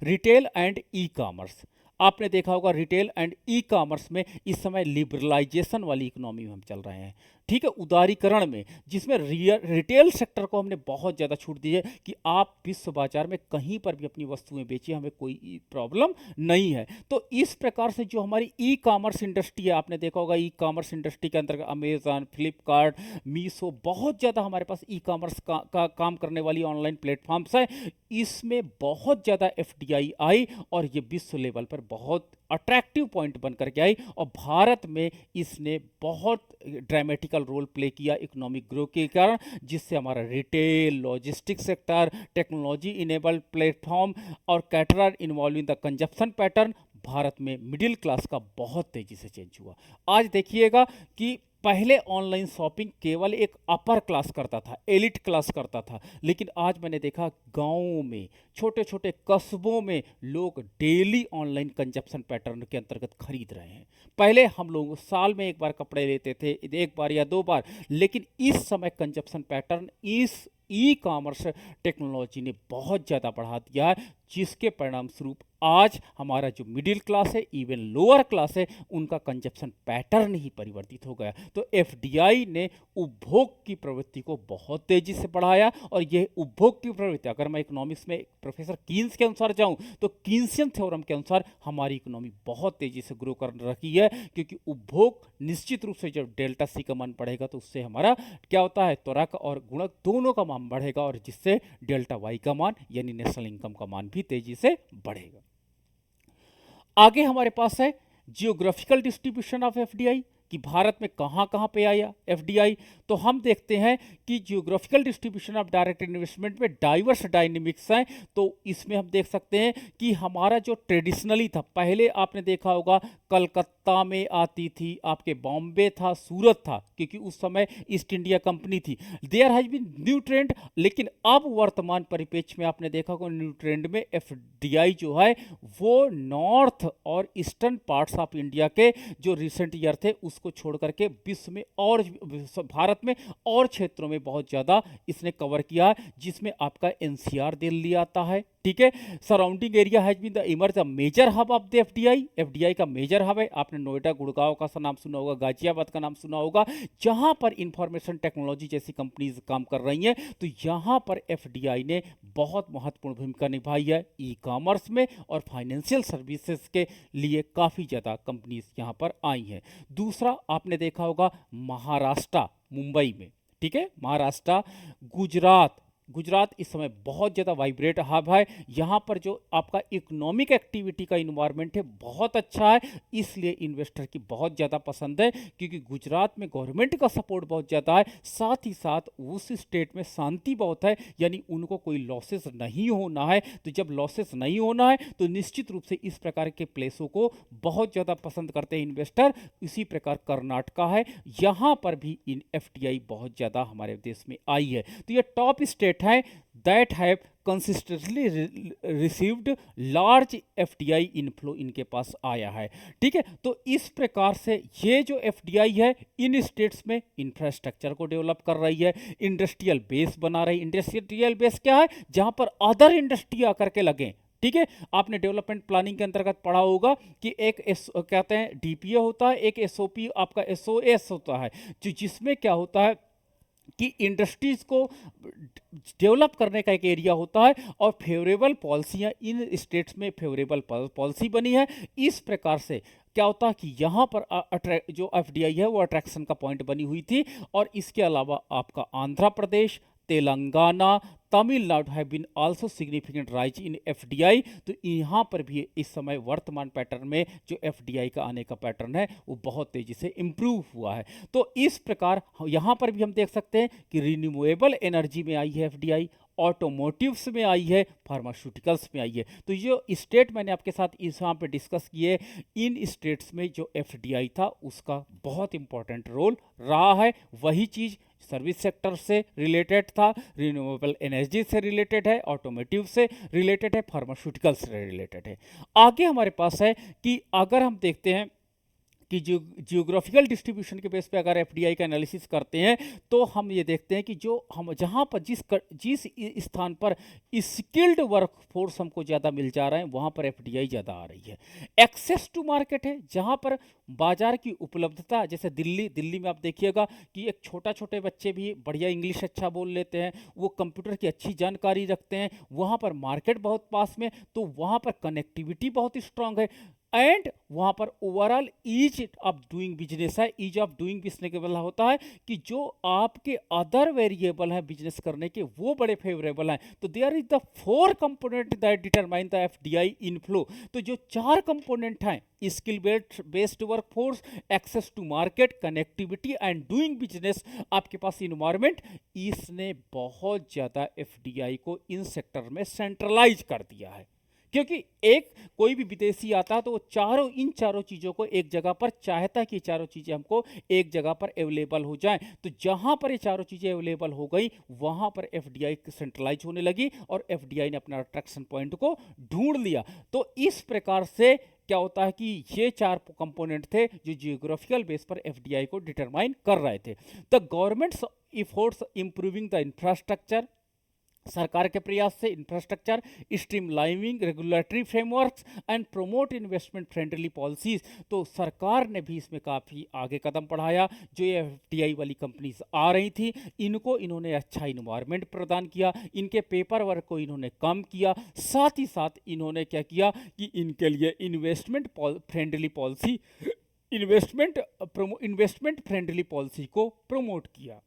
रिटेल एंड ई कॉमर्स। आपने देखा होगा रिटेल एंड ई कॉमर्स में इस समय लिबरलाइजेशन वाली इकोनॉमी में हम चल रहे हैं। ठीक है, उदारीकरण में, जिसमें रिटेल सेक्टर को हमने बहुत ज़्यादा छूट दी है कि आप विश्व बाजार में कहीं पर भी अपनी वस्तुएं बेचिए, हमें कोई प्रॉब्लम नहीं है। तो इस प्रकार से जो हमारी ई कॉमर्स इंडस्ट्री है, आपने देखा होगा ई कॉमर्स इंडस्ट्री के अंतर्गत अमेजॉन, फ्लिपकार्ट, मीशो, बहुत ज़्यादा हमारे पास ई कॉमर्स का काम करने वाली ऑनलाइन प्लेटफॉर्म्स है। इसमें बहुत ज़्यादा एफडीआई आई, और ये विश्व लेवल पर बहुत अट्रैक्टिव पॉइंट बन करके आई, और भारत में इसने बहुत ड्रामेटिकल रोल प्ले किया इकोनॉमिक ग्रो के कारण, जिससे हमारा retail, logistics sector, technology enabled platform और caterer involving the consumption pattern, Bharat में मिडिल क्लास का बहुत तेजी से चेंज हुआ। आज देखिएगा कि पहले ऑनलाइन शॉपिंग केवल एक अपर क्लास करता था, एलिट क्लास करता था, लेकिन आज मैंने देखा गांवों में, छोटे छोटे कस्बों में लोग डेली ऑनलाइन कंजप्शन पैटर्न के अंतर्गत खरीद रहे हैं। पहले हम लोग साल में एक बार कपड़े लेते थे, एक बार या 2 बार, लेकिन इस समय कंजप्शन पैटर्न इस ई कॉमर्स टेक्नोलॉजी ने बहुत ज़्यादा बढ़ा दिया है। जिसके परिणाम स्वरूप आज हमारा जो मिडिल क्लास है, इवन लोअर क्लास है, उनका कंजप्शन पैटर्न ही परिवर्तित हो गया। तो एफडीआई ने उपभोग की प्रवृत्ति को बहुत तेजी से बढ़ाया, और यह उपभोग की प्रवृत्ति, अगर मैं इकोनॉमिक्स में प्रोफेसर कीन्स के अनुसार जाऊं तो कीन्सियन थ्योरम के अनुसार हमारी इकोनॉमी बहुत तेजी से ग्रो कर रही है, क्योंकि उपभोग निश्चित रूप से जब डेल्टा सी का मान बढ़ेगा तो उससे हमारा क्या होता है, त्वरक और गुणक दोनों का मान बढ़ेगा, और जिससे डेल्टा वाई का मान यानी नेशनल इनकम का मान भी तेजी से बढ़ेगा। आगे हमारे पास है जियोग्राफिकल डिस्ट्रीब्यूशन ऑफ एफडीआई, कि भारत में कहाँ कहाँ पे आया एफडीआई। तो हम देखते हैं कि geographical distribution of direct investment में डाइवर्स डायनेमिक्स हैं। तो इसमें हम देख सकते हैं कि हमारा जो ट्रेडिशनली था, पहले आपने देखा होगा कलकत्ता में आती थी, आपके बॉम्बे था, सूरत था, क्योंकि उस समय ईस्ट इंडिया कंपनी थी। There has been new trend, लेकिन अब वर्तमान परिप्रेक्ष्य में आपने देखा होगा न्यू ट्रेंड में एफडीआई जो है वो नॉर्थ और ईस्टर्न पार्ट्स ऑफ इंडिया के जो रिसेंट ईयर थे उसको छोड़ करके विश्व में और भारत में और क्षेत्रों में बहुत ज़्यादा इसने कवर किया है, जिसमें आपका एनसीआर दिल्ली आता है। ठीक है, surrounding area has been the emerge a major hub of the FDI. FDI का मेजर हब है, आपने नोएडा गुड़गांव का नाम सुना होगा, गाजियाबाद का नाम सुना होगा, जहां पर इंफॉर्मेशन टेक्नोलॉजी जैसी कंपनीज काम कर रही हैं। तो यहां पर एफडीआई ने बहुत महत्वपूर्ण भूमिका निभाई है ई कॉमर्स में, और फाइनेंशियल सर्विसेज के लिए काफ़ी ज़्यादा कंपनीज यहां पर आई हैं। दूसरा आपने देखा होगा महाराष्ट्र, मुंबई में, ठीक है, महाराष्ट्र, गुजरात इस समय बहुत ज़्यादा वाइब्रेट हब है। यहाँ पर जो आपका इकोनॉमिक एक्टिविटी का इन्वायरमेंट है बहुत अच्छा है, इसलिए इन्वेस्टर की बहुत ज़्यादा पसंद है, क्योंकि गुजरात में गवर्नमेंट का सपोर्ट बहुत ज़्यादा है, साथ ही साथ उस स्टेट में शांति बहुत है, यानी उनको कोई लॉसेस नहीं होना है। तो जब लॉसेस नहीं होना है तो निश्चित रूप से इस प्रकार के प्लेसों को बहुत ज़्यादा पसंद करते हैं इन्वेस्टर। इसी प्रकार कर्नाटका है, यहाँ पर भी इन एफडीआई बहुत ज़्यादा हमारे देश में आई है। तो ये टॉप स्टेट है that have consistently received large FDI inflow इनके पास आया है। ठीक है, तो इस प्रकार से ये जो FDI है इन स्टेट्स में इंफ्रास्ट्रक्चर को डेवलप कर रही है, इंडस्ट्रियल बेस बना रही है। इंडस्ट्रियल बेस क्या है, जहां पर अदर इंडस्ट्री आकर के लगे। ठीक है, आपने डेवलपमेंट प्लानिंग के अंतर्गत पढ़ा होगा कि एक कहते हैं डीपीए होता है, एक एसओपी आपका एसओएस होता है, जिसमें क्या होता है कि इंडस्ट्रीज को डेवलप करने का एक एरिया होता है, और फेवरेबल पॉलिसियाँ इन स्टेट्स में फेवरेबल पॉलिसी बनी है। इस प्रकार से क्या होता है कि यहाँ पर जो एफडीआई है वो अट्रैक्शन का पॉइंट बनी हुई थी। और इसके अलावा आपका Andhra Pradesh, Telangana, Tamil Nadu have been also significant rise in FDI. तो यहाँ पर भी इस समय वर्तमान पैटर्न में जो एफडीआई का आने का पैटर्न है वो बहुत तेजी से इम्प्रूव हुआ है। तो इस प्रकार यहाँ पर भी हम देख सकते हैं कि रिन्यूएबल एनर्जी में आई है एफडीआई, ऑटोमोटिव्स में आई है, फार्मास्यूटिकल्स में आई है। तो जो स्टेट मैंने आपके साथ इस यहाँ पे डिस्कस किए, इन स्टेट्स में जो एफडीआई था उसका बहुत इंपॉर्टेंट रोल रहा है। वही चीज़ सर्विस सेक्टर से रिलेटेड था, रिन्यूएबल एनर्जी से रिलेटेड है, ऑटोमोटिव से रिलेटेड है, फार्मास्यूटिकल्स से रिलेटेड है। आगे हमारे पास है कि अगर हम देखते हैं कि जियोग्राफिकल डिस्ट्रीब्यूशन के बेस पे अगर एफडीआई का एनालिसिस करते हैं तो हम ये देखते हैं कि जो हम जहाँ पर जिस स्थान पर स्किल्ड वर्कफोर्स हमको ज़्यादा मिल जा रहा है वहाँ पर एफडीआई ज़्यादा आ रही है। एक्सेस टू मार्केट है, जहाँ पर बाजार की उपलब्धता, जैसे दिल्ली में आप देखिएगा कि एक छोटे बच्चे भी बढ़िया इंग्लिश अच्छा बोल लेते हैं, वो कंप्यूटर की अच्छी जानकारी रखते हैं, वहाँ पर मार्केट बहुत पास में, तो वहाँ पर कनेक्टिविटी बहुत स्ट्रांग है, एंड वहाँ पर overall ease of doing business है। ईज ऑफ डूइंग बिजनेस के बदला होता है कि जो आपके अदर वेरिएबल हैं बिजनेस करने के वो बड़े फेवरेबल हैं। तो there is the 4 component that determine the FDI inflow. तो जो 4 कंपोनेंट हैं, skill based workforce, access to market, connectivity and doing business, आपके पास इन्वायरमेंट, इसने बहुत ज़्यादा एफडीआई को इन सेक्टर में सेंट्रलाइज कर दिया है। क्योंकि एक कोई भी विदेशी आता है तो वो इन चारों चीज़ों को एक जगह पर चाहता है कि चारों चीज़ें हमको एक जगह पर अवेलेबल हो जाएं। तो जहां पर ये चारों चीज़ें अवेलेबल हो गई वहां पर एफडीआई सेंट्रलाइज होने लगी और एफडीआई ने अपना अट्रैक्शन पॉइंट को ढूंढ लिया। तो इस प्रकार से क्या होता है कि ये 4 कंपोनेंट थे जो जियोग्राफिकल बेस पर एफडीआई को डिटरमाइन कर रहे थे। The governments efforts improving the infrastructure, सरकार के प्रयास से infrastructure streamlining regulatory frameworks and promote investment friendly policies. तो सरकार ने भी इसमें काफ़ी आगे कदम बढ़ाया। जो ये एफडीआई वाली कंपनीज आ रही थी, इनको इन्होंने अच्छा इन्वायरमेंट प्रदान किया, इनके पेपर वर्क को इन्होंने कम किया, साथ ही साथ इन्होंने क्या किया कि इनके लिए investment friendly policy investment friendly policy को प्रमोट किया।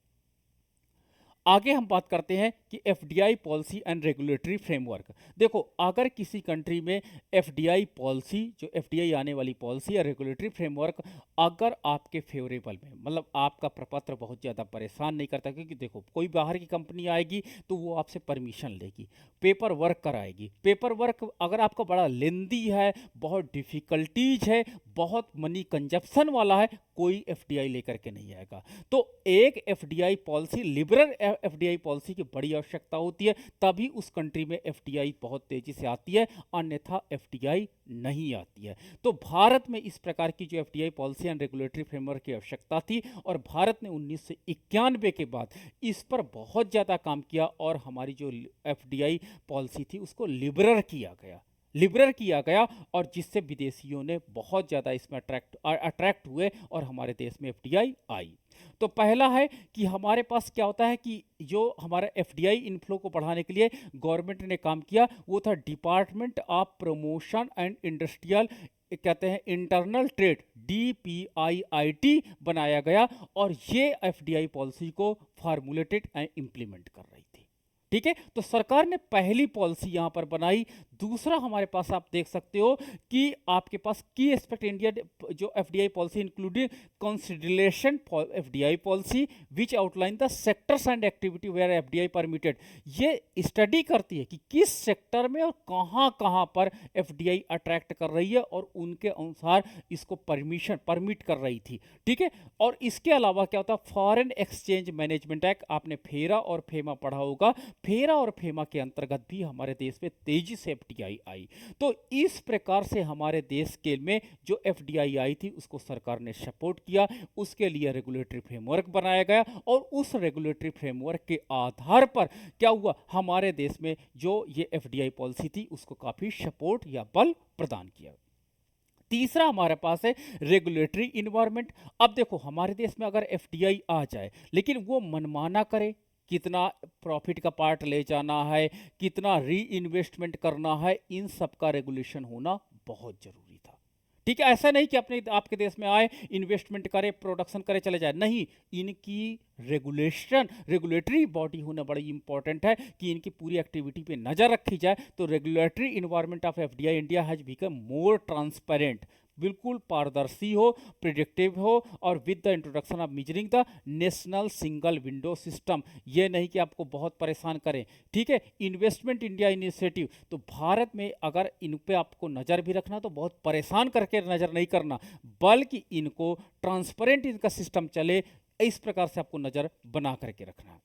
आगे हम बात करते हैं कि FDI policy and regulatory framework. देखो, अगर किसी कंट्री में एफडीआई पॉलिसी, जो एफडीआई आने वाली पॉलिसी या रेगुलेटरी फ्रेमवर्क अगर आपके फेवरेबल में, मतलब आपका प्रपत्र बहुत ज़्यादा परेशान नहीं करता, क्योंकि देखो कोई बाहर की कंपनी आएगी तो वो आपसे परमिशन लेगी, पेपर वर्क कराएगी। पेपर वर्क अगर आपका बड़ा लेंदी है, बहुत डिफ़िकल्टीज है, बहुत मनी कंजप्शन वाला है, कोई एफडीआई लेकर के नहीं आएगा। तो एक FDI policy, liberal FDI policy की बड़ी आवश्यकता होती है, तभी उस कंट्री में एफडीआई बहुत तेजी से आती है, अन्यथा एफडीआई नहीं आती है। तो भारत में इस प्रकार की जो FDI policy and regulatory framework की आवश्यकता थी, और भारत ने 1991 के बाद इस पर बहुत ज़्यादा काम किया, और हमारी जो एफडीआई पॉलिसी थी उसको लिबरल किया गया, और जिससे विदेशियों ने बहुत ज़्यादा इसमें अट्रैक्ट हुए और हमारे देश में एफडीआई आई। तो पहला है कि हमारे पास क्या होता है कि जो हमारा एफडीआई इनफ्लो को बढ़ाने के लिए गवर्नमेंट ने काम किया, वो था department of promotion and industrial, कहते हैं इंटरनल ट्रेड, DPIIT बनाया गया, और ये एफडीआई पॉलिसी को फार्मूलेटेड एंड इम्प्लीमेंट कर रही थी। ठीक है, तो सरकार ने पहली पॉलिसी यहां पर बनाई। दूसरा हमारे पास आप देख सकते हो कि आपके पास की एस्पेक्ट इंडिया जो FDI policy including consideration for FDI policy which outline the sectors and activity where FDI permitted. ये स्टडी करती है कि किस सेक्टर में और कहां कहां पर एफडीआई अट्रैक्ट कर रही है, और उनके अनुसार इसको परमिट कर रही थी। ठीक है, और इसके अलावा क्या होता है, फॉरेन एक्सचेंज मैनेजमेंट एक्ट, आपने फेरा और फेमा पढ़ा होगा। फेरा और फेमा के अंतर्गत भी हमारे देश में तेजी से एफडीआई आई। तो इस प्रकार से हमारे देश के में जो एफडीआई आई थी उसको सरकार ने सपोर्ट किया, उसके लिए रेगुलेटरी फ्रेमवर्क बनाया गया, और उस रेगुलेटरी फ्रेमवर्क के आधार पर क्या हुआ, हमारे देश में जो ये एफडीआई पॉलिसी थी उसको काफी सपोर्ट या बल प्रदान किया। तीसरा हमारे पास है रेगुलेटरी इन्वायरमेंट। अब देखो, हमारे देश में अगर एफडीआई आ जाए लेकिन वो मनमाना करे, कितना प्रॉफिट का पार्ट ले जाना है, कितना री इन्वेस्टमेंट करना है, इन सब का रेगुलेशन होना बहुत जरूरी था। ठीक है, ऐसा नहीं कि अपने आपके देश में आए, इन्वेस्टमेंट करे, प्रोडक्शन करे, चले जाए, नहीं, इनकी रेगुलेटरी बॉडी होना बड़ी इंपॉर्टेंट है कि इनकी पूरी एक्टिविटी पे नज़र रखी जाए। तो regulatory environment of FDI India has become more transparent, बिल्कुल पारदर्शी हो, प्रिडिक्टिव हो, और with the introduction of measuring the national single window system. ये नहीं कि आपको बहुत परेशान करें। ठीक है, इन्वेस्टमेंट इंडिया इनिशिएटिव, तो भारत में अगर इन पे आपको नज़र भी रखना तो बहुत परेशान करके नज़र नहीं करना, बल्कि इनको ट्रांसपेरेंट इनका सिस्टम चले, इस प्रकार से आपको नज़र बना करके रखना है।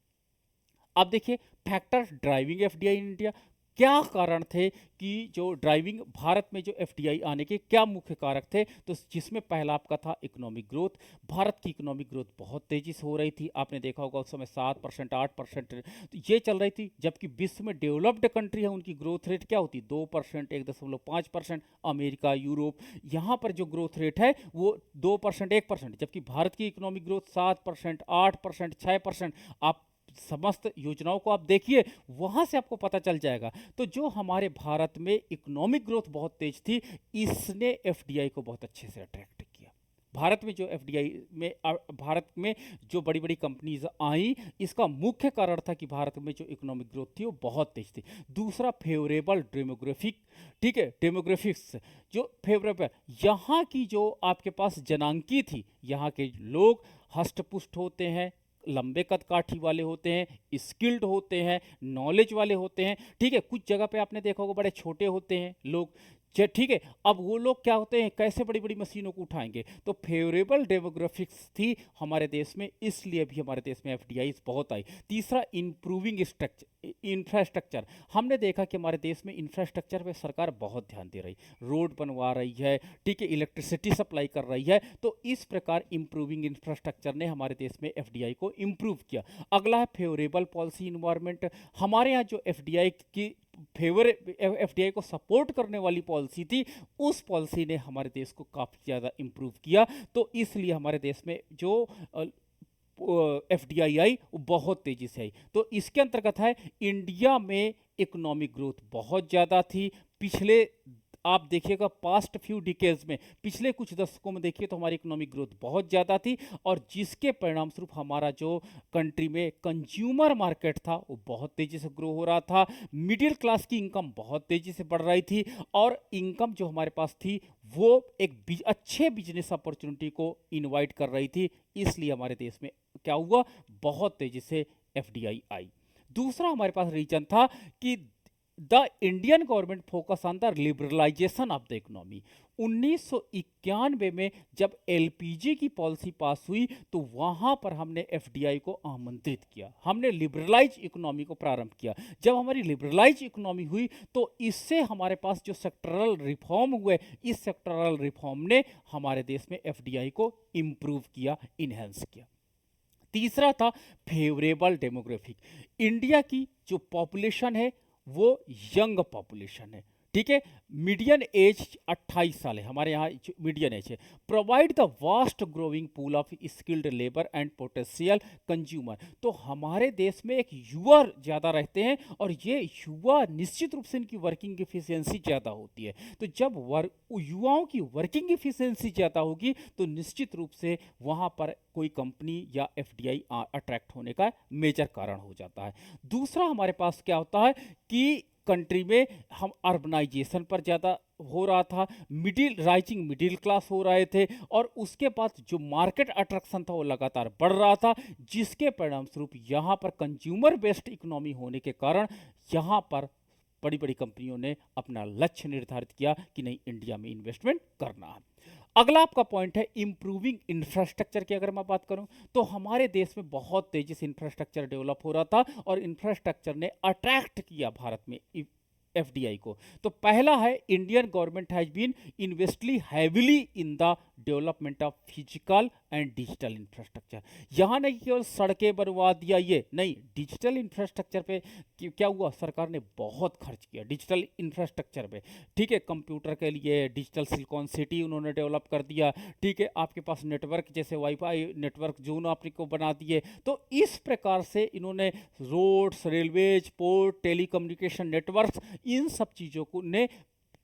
अब देखिए, factors driving FDI in India, क्या कारण थे कि जो ड्राइविंग भारत में जो एफडीआई आने के क्या मुख्य कारक थे, तो जिसमें पहला आपका था इकोनॉमिक ग्रोथ। भारत की इकोनॉमिक ग्रोथ बहुत तेजी से हो रही थी, आपने देखा होगा उस समय 7% 8% तो ये चल रही थी, जबकि विश्व में डेवलप्ड कंट्री है उनकी ग्रोथ रेट क्या होती, 2%, 1.5%। अमेरिका, यूरोप, यहाँ पर जो ग्रोथ रेट है वो 2% 1%, जबकि भारत की इकोनॉमिक ग्रोथ 7% 8% 6%। आप समस्त योजनाओं को आप देखिए, वहां से आपको पता चल जाएगा। तो जो हमारे भारत में इकोनॉमिक ग्रोथ बहुत तेज थी, इसने एफडीआई को बहुत अच्छे से अट्रैक्ट किया। भारत में जो एफडीआई में भारत में जो बड़ी बड़ी कंपनीज आई, इसका मुख्य कारण था कि भारत में जो इकोनॉमिक ग्रोथ थी वो बहुत तेज थी। दूसरा, फेवरेबल डेमोग्राफिक, ठीक है, डेमोग्राफिक्स जो फेवरेबल, यहाँ की जो आपके पास जनांकी थी, यहाँ के लोग हष्टपुष्ट होते हैं, लंबे कद काठी वाले होते हैं, स्किल्ड होते हैं, नॉलेज वाले होते हैं। ठीक है, कुछ जगह पे आपने देखा होगा बड़े छोटे होते हैं लोग, ठीक है। अब वो लोग क्या होते हैं, कैसे बड़ी बड़ी मशीनों को उठाएंगे, तो फेवरेबल डेमोग्राफिक्स थी हमारे देश में, इसलिए भी हमारे देश में एफडीआई बहुत आई। तीसरा, इंप्रूविंग स्ट्रक्चर इंफ्रास्ट्रक्चर। हमने देखा कि हमारे देश में इंफ्रास्ट्रक्चर पे सरकार बहुत ध्यान दे रही, रोड बनवा रही है, ठीक है, इलेक्ट्रिसिटी सप्लाई कर रही है। तो इस प्रकार इंप्रूविंग इंफ्रास्ट्रक्चर ने हमारे देश में एफडीआई को इम्प्रूव किया। अगला है फेवरेबल पॉलिसी इन्वायरमेंट। हमारे यहाँ जो एफडीआई की फेवर एफडीआई को सपोर्ट करने वाली पॉलिसी थी, उस पॉलिसी ने हमारे देश को काफ़ी ज़्यादा इम्प्रूव किया। तो इसलिए हमारे देश में जो एफडीआई आई वो बहुत तेज़ी से आई। तो इसके अंतर्गत है, इंडिया में इकोनॉमिक ग्रोथ बहुत ज़्यादा थी पिछले, आप देखिएगा पास्ट फ्यू डिकेड्स में, पिछले कुछ दशकों में देखिए तो हमारी इकोनॉमिक ग्रोथ बहुत ज़्यादा थी, और जिसके परिणाम स्वरूप हमारा जो कंट्री में कंज्यूमर मार्केट था वो बहुत तेज़ी से ग्रो हो रहा था। मिडिल क्लास की इनकम बहुत तेज़ी से बढ़ रही थी, और इनकम जो हमारे पास थी वो एक अच्छे बिजनेस अपॉर्चुनिटी को इनवाइट कर रही थी। इसलिए हमारे देश में क्या हुआ, बहुत तेज़ी से एफडीआई आई। दूसरा हमारे पास रीजन था कि the Indian government focus on the liberalisation of the economy. 1991 में जब एलपीजी की पॉलिसी पास हुई, तो वहां पर हमने एफडीआई को आमंत्रित किया, हमने लिबरलाइज इकोनॉमी को प्रारंभ किया। जब हमारी लिबरलाइज इकोनॉमी हुई, तो इससे हमारे पास जो सेक्टरल रिफॉर्म हुए, इस सेक्टरल रिफॉर्म ने हमारे देश में एफडीआई को इम्प्रूव किया, इन्हेंस किया। तीसरा था फेवरेबल डेमोग्राफिक। इंडिया की जो पॉपुलेशन है वो यंग पॉपुलेशन है, ठीक है। मीडियन एज 28 साल है हमारे यहाँ, मीडियन एज है। Provide the vast growing pool of skilled labour and potential consumer. तो हमारे देश में एक युवा ज़्यादा रहते हैं, और ये युवा निश्चित रूप से इनकी वर्किंग एफिशिएंसी ज़्यादा होती है। तो जब युवाओं की वर्किंग एफिशिएंसी ज़्यादा होगी, तो निश्चित रूप से वहाँ पर कोई कंपनी या एफडीआई अट्रैक्ट होने का मेजर कारण हो जाता है। दूसरा हमारे पास क्या होता है कि कंट्री में हम अर्बनाइजेशन पर ज़्यादा हो रहा था, राइजिंग मिडिल क्लास हो रहे थे, और उसके बाद जो मार्केट अट्रैक्शन था वो लगातार बढ़ रहा था, जिसके परिणाम स्वरूप यहाँ पर कंज्यूमर बेस्ड इकोनॉमी होने के कारण यहाँ पर बड़ी बड़ी कंपनियों ने अपना लक्ष्य निर्धारित किया कि नहीं, इंडिया में इन्वेस्टमेंट करना है। अगला आपका पॉइंट है इंप्रूविंग इंफ्रास्ट्रक्चर की। अगर मैं बात करूं तो हमारे देश में बहुत तेजी से इंफ्रास्ट्रक्चर डेवलप हो रहा था, और इंफ्रास्ट्रक्चर ने अट्रैक्ट किया भारत में एफडीआई को। तो पहला है, Indian government has been investly heavily in the development of physical and digital infrastructure. यहाँ नहीं केवल सड़कें बनवा दिया, ये नहीं, डिजिटल इंफ्रास्ट्रक्चर पे क्या हुआ, सरकार ने बहुत खर्च किया डिजिटल इंफ्रास्ट्रक्चर पे, ठीक है। कंप्यूटर के लिए डिजिटल सिलिकॉन सिटी उन्होंने डेवलप कर दिया, ठीक है। आपके पास नेटवर्क जैसे वाईफाई नेटवर्क जोन आपको बना दिए। तो इस प्रकार से इन्होंने roads, railways, port, telecommunication networks, इन सब चीज़ों को ने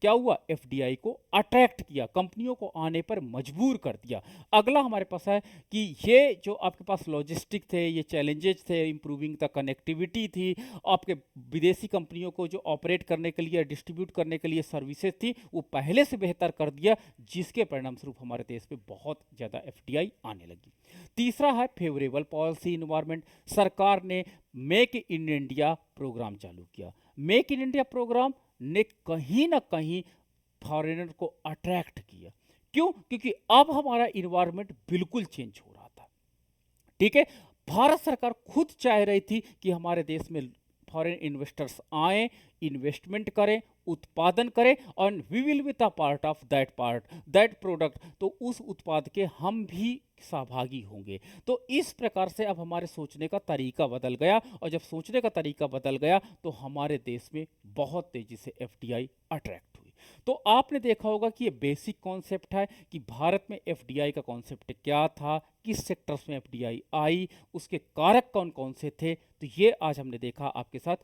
क्या हुआ, एफडीआई को अट्रैक्ट किया, कंपनियों को आने पर मजबूर कर दिया। अगला हमारे पास है कि ये जो आपके पास लॉजिस्टिक थे, ये चैलेंजेस थे, इंप्रूविंग द कनेक्टिविटी थी, आपके विदेशी कंपनियों को जो ऑपरेट करने के लिए, डिस्ट्रीब्यूट करने के लिए सर्विसेज थी, वो पहले से बेहतर कर दिया, जिसके परिणाम स्वरूप हमारे देश में बहुत ज़्यादा एफडीआई आने लगी। तीसरा है फेवरेबल पॉलिसी इन्वायरमेंट। सरकार ने मेक इन इंडिया प्रोग्राम चालू किया। मेक इन इंडिया प्रोग्राम ने कहीं ना कहीं फॉरेनर को अट्रैक्ट किया। क्यों? क्योंकि अब हमारा इन्वायरमेंट बिल्कुल चेंज हो रहा था, ठीक है। भारत सरकार खुद चाह रही थी कि हमारे देश में फॉरेन इन्वेस्टर्स आए, इन्वेस्टमेंट करें, उत्पादन करें, और we will be the part of that product. तो उस उत्पाद के हम भी सहभागी होंगे। तो इस प्रकार से अब हमारे सोचने का तरीका बदल गया, और जब सोचने का तरीका बदल गया तो हमारे देश में बहुत तेजी से एफडीआई अट्रैक्ट हुई। तो आपने देखा होगा कि ये बेसिक कॉन्सेप्ट है कि भारत में एफडीआई का कॉन्सेप्ट क्या था, किस सेक्टर्स में एफडीआई आई, उसके कारक कौन कौन से थे। तो ये आज हमने देखा आपके साथ